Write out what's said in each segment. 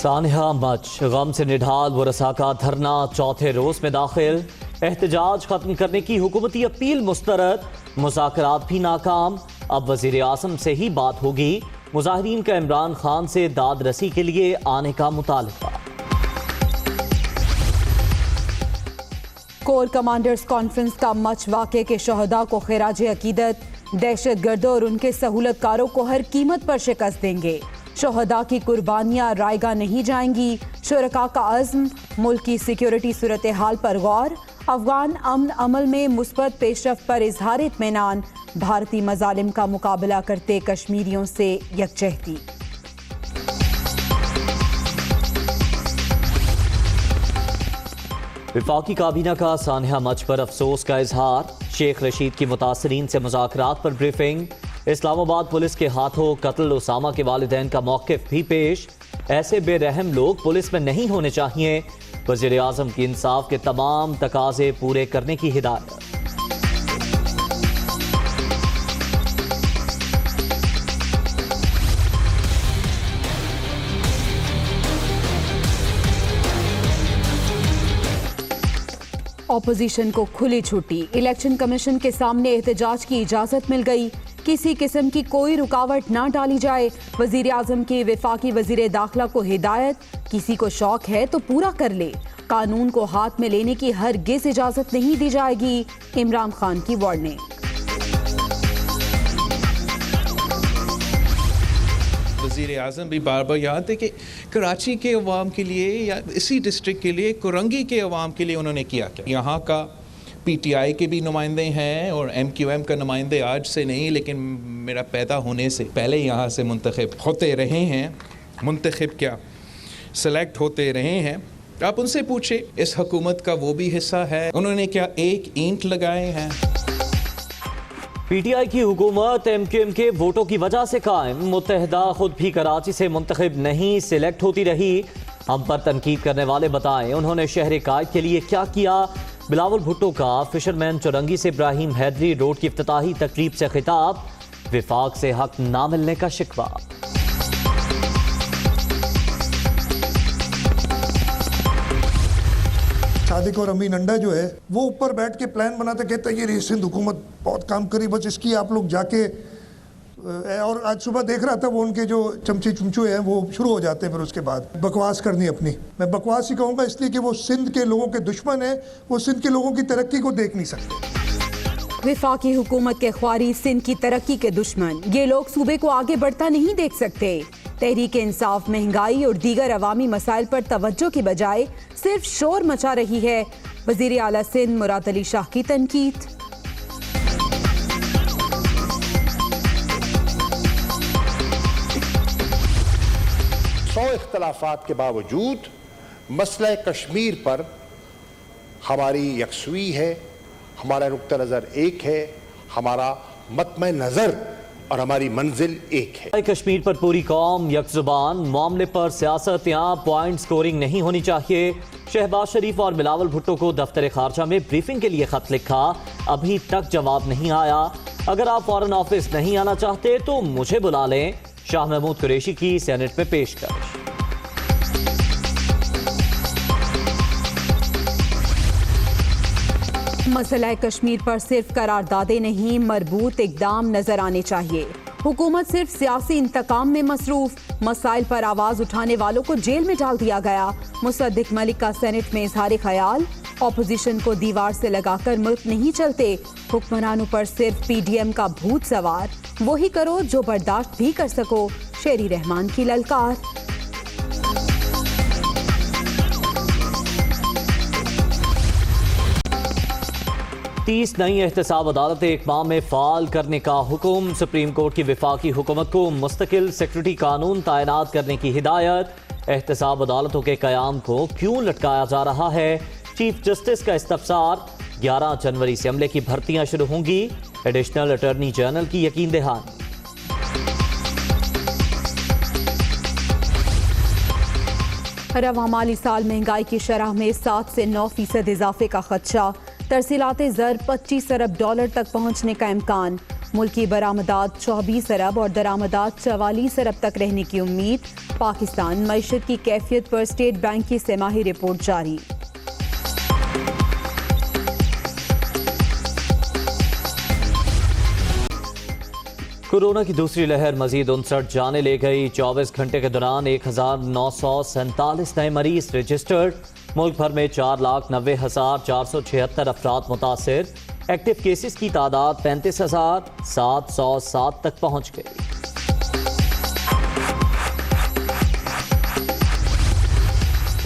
Sania much गम से निढाल वरसा का धरना चौथे रोज में दाखिल। एहतजाज खत्म करने की हुकूमती अपील मुस्तरद, मुज़ाकरात भी नाकाम। अब वज़ीर आज़म से ही बात होगी। मुज़ाहिरीन का इमरान खान से दाद रसी के लिए आने का मुतालबा। कोर कमांडर्स कॉन्फ्रेंस का मच वाक़े के शहदा को खिराज अकीदत। दहशत गर्दों और उनके सहूलतकारों को हर कीमत पर शिकस्त देंगे। शहदा की कुर्बानियाँ रायगा नहीं जाएंगी। शुरका का अज़्म, मुल्क की सिक्योरिटी सूरत हाल पर गौर। अफगान अमन अमल में मुस्बत पेशरफ्त पर इजहार इत्मीनान। भारतीय मजालिम का मुकाबला करते कश्मीरियों से यकजहती। वफाकी काबीना का सानिया मच पर अफसोस का इजहार। शेख रशीद की मुतासरीन से मुज़ाकरात पर ब्रीफिंग। इस्लामाबाद पुलिस के हाथों कत्ल उसामा के वालिदैन का मौक़िफ़ भी पेश। ऐसे बेरहम लोग पुलिस में नहीं होने चाहिए। वज़ीर आज़म की इंसाफ के तमाम तकाज़े पूरे करने की हिदायत। ऑपोजिशन को खुली छुट्टी। इलेक्शन कमीशन के सामने एहतजाज की इजाजत मिल गई। किसी किस्म की कोई रुकावट ना डाली जाए। वजीर आजम की वफाकी वजीर दाखिला को हिदायत, किसी को शौक है तो पूरा कर ले। कानून को हाथ में लेने की हरगिज इजाजत नहीं दी जाएगी। इमरान खान की वार्निंग। वज़ीर आज़म भी बार बार यहाँ थे कि कराची के अवाम के लिए या इसी डिस्ट्रिक्ट के लिए, कुरंगी के अवाम के लिए उन्होंने किया क्या। यहाँ का PTI के भी नुमाइंदे हैं और MQM का नुमाइंदे आज से नहीं लेकिन मेरा पैदा होने से पहले यहाँ से मुंतखब होते रहे हैं। मुंतखब क्या, सेलेक्ट होते रहे हैं। आप उनसे पूछे, इस हुकूमत का वो भी हिस्सा है। उन्होंने क्या एक ईंट लगाए हैं। PTI की हुकूमत MQM के वोटों की वजह से कायम। मुत्तहिदा खुद भी कराची से मुंतखब नहीं, सिलेक्ट होती रही। हम पर तनकीद करने वाले बताएं उन्होंने शहर कायद के लिए क्या किया। बिलावल भुट्टो का फिशरमैन चुरंगी से इब्राहिम हैदरी रोड की इफ्तिताही तकरीब से खिताब। विफाक से हक ना मिलने का शिकवा। सादिक और अमीन अंडा जो है वो ऊपर बैठ के प्लान बनाते, कहते हैं ये सिंध हुकूमत बहुत काम करी, बस इसकी आप लोग जाके। और आज सुबह देख रहा था वो उनके जो चमचे चुमचू हैं वो शुरू हो जाते हैं फिर उसके बाद बकवास करनी अपनी। मैं बकवास ही कहूँगा इसलिए कि वो सिंध के लोगों के दुश्मन हैं, वो सिंध के लोगों की तरक्की को देख नहीं सकते। वफाकी हुकूमत के ख्वारी सिंध की तरक्की के दुश्मन। ये लोग सूबे को आगे बढ़ता नहीं देख सकते। तहरीक इंसाफ महंगाई और दीगर अवामी मसाइल पर तवज्जो की बजाय सिर्फ शोर मचा रही है। वजीर आला सिंध मुराद अली शाह की तनकीद। सौ इख्तलाफात के बावजूद मसला कश्मीर पर हमारी यकसुई है, हमारा नुक्ता नज़र एक है, हमारा मतमे नज़र और हमारी मंजिल एक है। कश्मीर पर पूरी कौम यकजुबान। मामले पर सियासत यहाँ पॉइंट स्कोरिंग नहीं होनी चाहिए। शहबाज शरीफ और बिलावल भुट्टो को दफ्तर खारजा में ब्रीफिंग के लिए खत लिखा, अभी तक जवाब नहीं आया। अगर आप फॉरेन ऑफिस नहीं आना चाहते तो मुझे बुला लें। शाह महमूद कुरैशी की सेनेट में पेशकश। मसला कश्मीर पर सिर्फ करारदादे नहीं, मरबूत इकदाम नजर आने चाहिए। हुकूमत सिर्फ सियासी इंतकाम में मसरूफ। मसाइल पर आवाज उठाने वालों को जेल में डाल दिया गया। मुसद्दिक मलिक का सेनेट में इजहार ख्याल। ऑपोजिशन को दीवार से लगाकर मुल्क नहीं चलते। हुक्मरानों पर सिर्फ PDM का भूत सवार। वही करो जो बर्दाश्त भी कर सको। शेरी रहमान की ललकार। तीस नई एहतसाब अदालतें एक माह में फाल करने का हुक्म। सुप्रीम कोर्ट की वफाकी हुकूमत को मुस्तकिल सेक्रेटरी कानून तैनात करने की हिदायत। एहतसाब अदालतों के कयाम को क्यों लटकाया जा रहा है, चीफ जस्टिस का इस्तफसार। 11 जनवरी से अमले की भर्तियां शुरू होंगी। एडिशनल अटॉर्नी जनरल की यकीन दहानी। रवा माली साल महंगाई की शरह में 7 से 9% इजाफे का खदशा। तरसीलाते ज़र $25 अरब तक पहुंचने का इम्कान। मुल्की बरामदात 24 अरब और दरामदात 44 अरब तक रहने की उम्मीद। पाकिस्तान मईशत की कैफियत पर स्टेट बैंक की सेमाही रिपोर्ट जारी। कोरोना की दूसरी लहर मजीद 59 जाने ले गई। 24 घंटे के दौरान 1947 नए मरीज रजिस्टर्ड। मुल्क भर में 4,90,476 अफराद मुतासिर। एक्टिव केसेस की तादाद 35,707 तक पहुंच गई।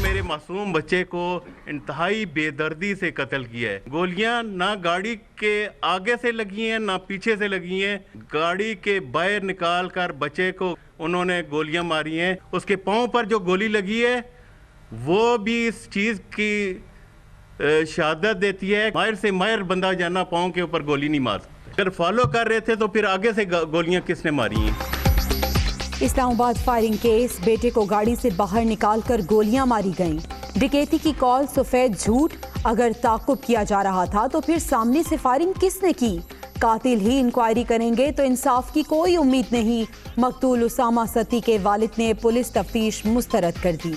मेरे मासूम बच्चे को इंतहाई बेदर्दी से कत्ल किया है। गोलियां ना गाड़ी के आगे से लगी हैं ना पीछे से लगी हैं। गाड़ी के बाहर निकाल कर बच्चे को उन्होंने गोलियां मारी हैं। उसके पांव पर जो गोली लगी है वो भी इस चीज़ की शहादत देती है। माहिर से माहिर बंदा जाना पांव के ऊपर गोली नहीं मार सकता। अगर फॉलो कर रहे थे तो फिर आगे से गोलियां किसने मारी हैं? इस्लामाबाद फायरिंग केस, बेटे को गाड़ी से बाहर निकालकर गोलियां मारी गईं। डकैती की कॉल सफेद झूठ। अगर ताकुब किया जा रहा था तो फिर सामने से फायरिंग किसने की? कातिल ही इंक्वायरी करेंगे तो इंसाफ की कोई उम्मीद नहीं। मकतूल उसामा सती के वालिद ने पुलिस तफ्तीश मुस्तरद कर दी।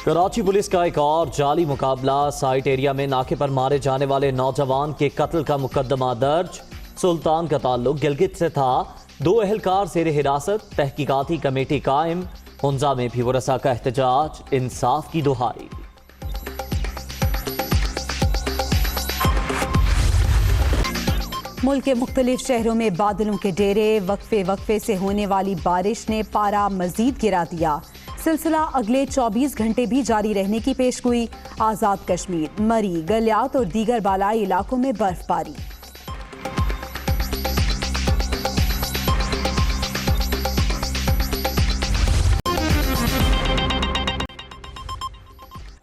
कराची पुलिस का एक और जाली मुकाबला। साइट एरिया में नाके पर मारे जाने वाले नौजवान के कत्ल का मुकदमा दर्ज। सुल्तान का ताल्लुक गिलगित से था। 2 अहलकार ज़ेर हिरासत। तहकीकाती कमेटी कायम। हुंजा में भी वरसा का एहतजाज। इंसाफ की दुहाई। मुल्क के मुख्तलिफ शहरों में बादलों के डेरे। वक्फे वक्फे से होने वाली बारिश ने पारा मजीद गिरा दिया। सिलसिला अगले 24 घंटे भी जारी रहने की पेशगोई। आज़ाद कश्मीर, मरी, गलियात और दीगर बालाई इलाकों में बर्फबारी।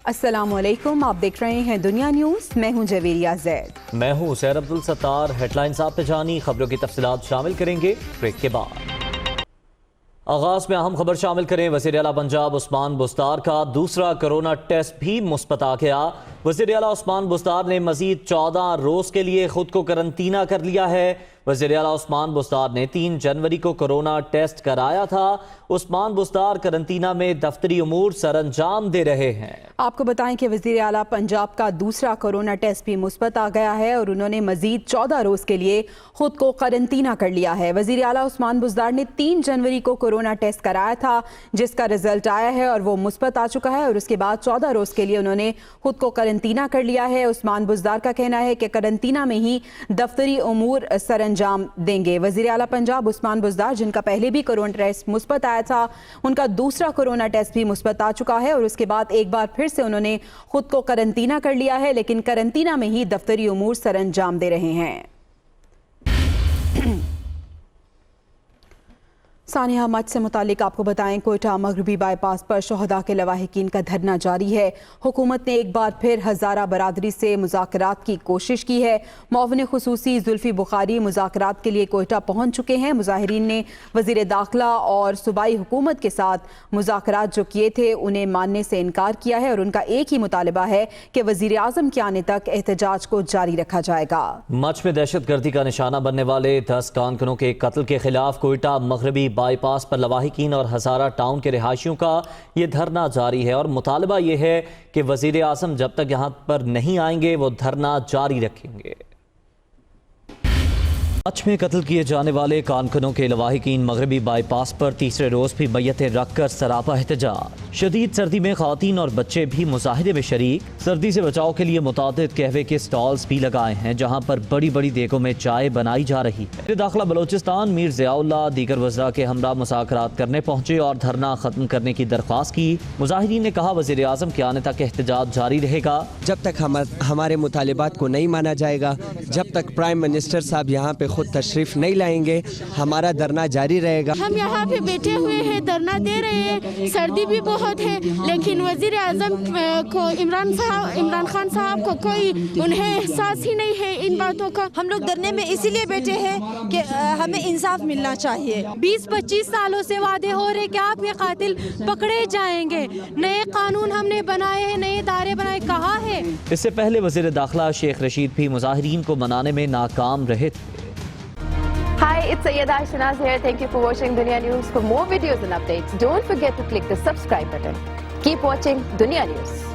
अस्सलामुअलैकुम, आप देख रहे हैं दुनिया न्यूज़। मैं हूं जवेरिया जैद। मैं हूं सैर अब्दुल सत्तार। हेडलाइंस आप पे जानी, खबरों की तफसीलात शामिल करेंगे ब्रेक के बाद। आगाज में अहम खबर शामिल करें। वज़ीर आला पंजाब उस्मान बुज़दार का दूसरा कोरोना टेस्ट भी मुस्बत आ गया। वज़ीर आला उस्मान बुज़दार ने मजीद 14 रोज के लिए खुद को करंतना कर लिया है। वज़ीर आला उस्मान बुज़दार ने 3 जनवरी को कोरोना टेस्ट कराया था। उस्मान बुज़दार करंतना में दफ्तरी उमूर सरअंजाम दे रहे हैं। आपको बताएं कि वज़ीर आला पंजाब का दूसरा कोरोना टेस्ट भी मुस्बत आ गया है और उन्होंने मजीद 14 रोज के लिए खुद को करंतना कर लिया है। वज़ीर आला उस्मान बुज़दार ने 3 जनवरी को कोरोना टेस्ट कराया था जिसका रिजल्ट आया है और वो मुस्बत आ चुका है और उसके बाद 14 रोज के लिए उन्होंने खुद को करंतना कर लिया है। उस्मान बुज़दार का कहना है कि करंतना में ही दफ्तरी उमूर सरअंजाम देंगे। वज़ीर आला पंजाब उस्मान बुज़दार, जिनका पहले भी कोरोना टेस्ट मुस्बत आया था, उनका दूसरा कोरोना टेस्ट भी मुस्बत आ चुका है और उसके बाद एक बार फिर से उन्होंने खुद को करंतना कर लिया है, लेकिन करंतना में ही दफ्तरी उमूर सरअंजाम दे रहे हैं। सानिया मच से मुतालिक आपको बताएं, कोयटा मगरबी बाईपास पर शोहदा के लवाहिकीन का धरना जारी है। हुकूमत ने एक बार फिर हज़ारा बरादरी से मुज़ाकरात की कोशिश की है। मुआविन खुसूसी जुल्फी बुखारी मुज़ाकरात के लिए कोयटा पहुँच चुके हैं। मुजाहिरीन ने वज़ीर दाखिला और सूबाई हुकूमत के साथ मुज़ाकरात जो किए थे उन्हें मानने से इनकार किया है और उनका एक ही मुतालबा है कि वज़ीर आज़म के आने तक एहतजाज को जारी रखा जाएगा। मच में दहशतगर्दी का निशाना बनने वाले 10 कारकुनों के कत्ल के खिलाफ कोयटा मगरबी बाईपास पर लवाहिकीन और हज़ारा टाउन के रिहायशियों का ये धरना जारी है और मुतालबा ये है कि वज़ीर आज़म जब तक यहाँ पर नहीं आएंगे वो धरना जारी रखेंगे। मच में कत्ल किए जाने वाले कारकुनों के लवाहिकीन मगरबी बाईपास पर तीसरे रोज भी मैयतें रखकर सरापा एहतजाज। शदीद सर्दी में खातीन और बच्चे भी मुजाहिदे में शरीक। सर्दी से बचाव के लिए मुतादिद कहवे के स्टॉल्स भी लगाए हैं जहाँ पर बड़ी बड़ी देगों में चाय बनाई जा रही है। दाखिला बलोचिस्तान मीर ज़ियाउल्लाह दीगर वज़रा के हमरा मुज़ाकरात करने पहुंचे और धरना खत्म करने की दरख्वास्त की। मुजाहिदीन ने कहा वज़ीर आज़म के आने तक एहतजाज जारी रहेगा जब तक हमारे मुतालिबात को नहीं माना जाएगा, जब तक प्राइम मिनिस्टर साहब यहाँ पे खुद तशरीफ नहीं लाएंगे, हमारा धरना जारी रहेगा। हम यहाँ पे बैठे हुए हैं, धरना दे रहे हैं। सर्दी भी बहुत बहुत है, लेकिन वजीर आजम को इमरान खान साहब को कोई उन्हें एहसास ही नहीं है इन बातों का। हम लोग धरने में इसीलिए बैठे हैं कि हमें इंसाफ मिलना चाहिए। 20-25 सालों से वादे हो रहे कि आपके कातिल पकड़े जाएंगे, नए कानून हमने बनाए हैं, नए दायरे बनाए, कहा है। इससे पहले वज़ीर दाखिला शेख रशीद भी मुजाहिरीन को मनाने में नाकाम रहे थे। Hi, it's Sayyeda Shanaz here. Thank you for watching Dunya News. For more videos and updates, don't forget to click the subscribe button. Keep watching Dunya News.